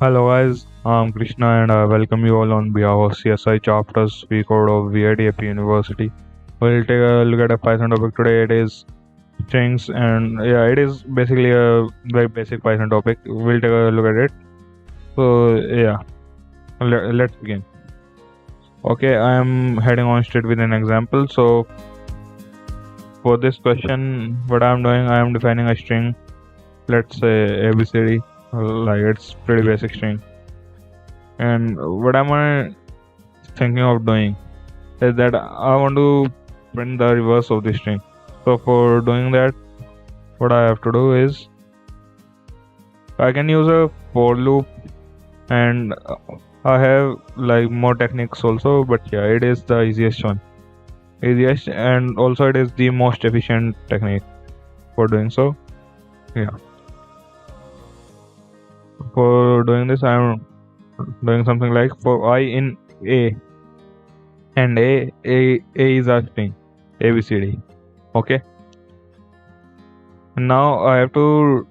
Hello guys, I'm Krishna and I welcome you all on behalf of CSI chapters vcode of Vit-Ap University. We'll take a look at a Python topic today. It is strings and yeah, it is basically a very basic Python topic. We'll take a look at it. So yeah, let's begin. Okay, I am heading on straight with an example. So for this question, what I'm doing, I am defining a string. Let's say ABCD, like it's pretty basic string. And what am I thinking of doing is that I want to print the reverse of the string. So for doing that, what I have to do is I can use a for loop, and I have like more techniques also, but yeah, it is the easiest one. Easiest, and also it is the most efficient technique for doing so. Yeah. For doing this, I am doing something like for I in A, and A is our string ABCD. Okay. And now I have to,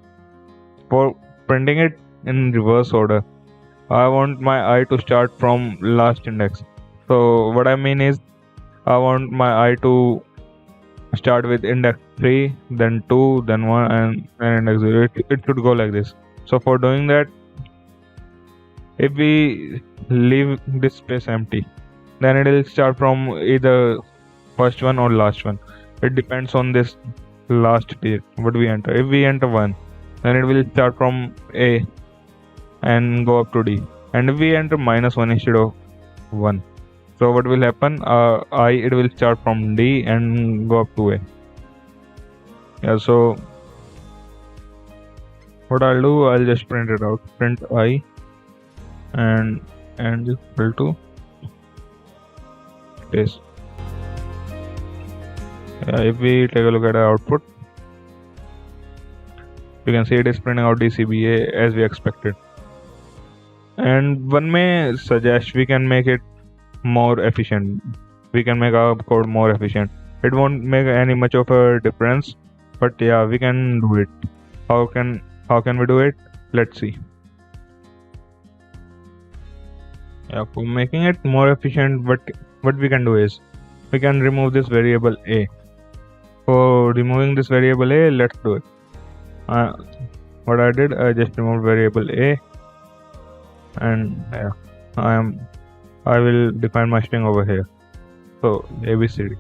for printing it in reverse order, I want my I to start from last index. So what I mean is I want my I to start with index 3, then 2, then 1, and index 0. It should go like this. So for doing that, if we leave this space empty, then it will start from either first one or last one. It depends on this last bit what we enter. If we enter 1, then it will start from A and go up to D. And if we enter -1 instead of 1, so what will happen? It will start from D and go up to A. Yeah, so what I'll do, I'll just print it out. Print I and equal to this. If we take a look at our output, you can see it is printing out DCBA as we expected. And one may suggest we can make it more efficient. We can make our code more efficient. It won't make any much of a difference, but yeah, we can do it. How can we do it? Let's see. Yeah, for making it more efficient, what we can do is we can remove this variable A. For removing this variable A, let's do it. What I did, I just removed variable A, and yeah, I will define my string over here. So ABCD.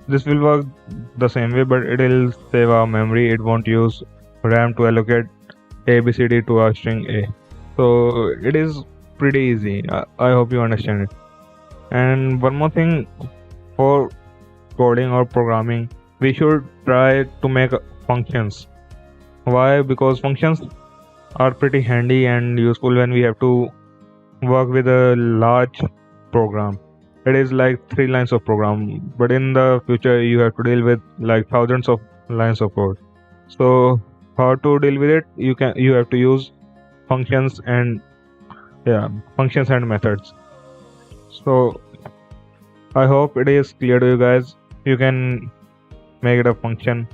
This will work the same way, but it will save our memory. It won't use RAM to allocate ABCD to our string A. So it is pretty easy. I hope you understand it. And one more thing, for coding or programming, we should try to make functions. Why? Because functions are pretty handy and useful when we have to work with a large program. It is like 3 lines of program, but in the future you have to deal with like thousands of lines of code. So how to deal with it? You have to use functions and methods. So I hope it is clear to you guys. You can make it a function.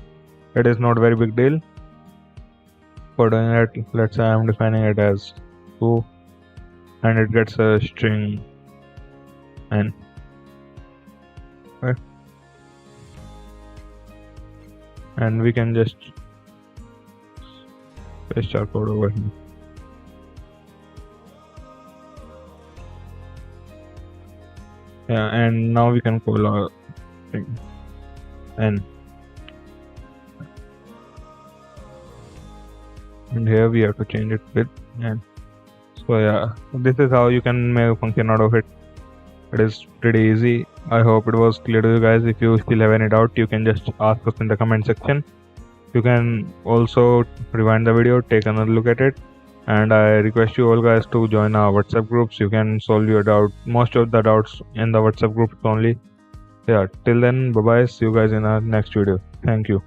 It is not a very big deal. For doing it, let's say I'm defining it as 2, and it gets a string n. Okay. And we can just paste our code over here. Yeah, and now we can call our thing n. And here we have to change it with n. So yeah, this is how you can make a function out of it. It is pretty easy. I hope it was clear to you guys. If you still have any doubt, you can just ask us in the comment section. You can also rewind the video, take another look at it, and I request you all guys to join our WhatsApp groups. You can solve your doubt, most of the doubts in the WhatsApp groups only. Yeah, till then, bye bye. See you guys in our next video. Thank you.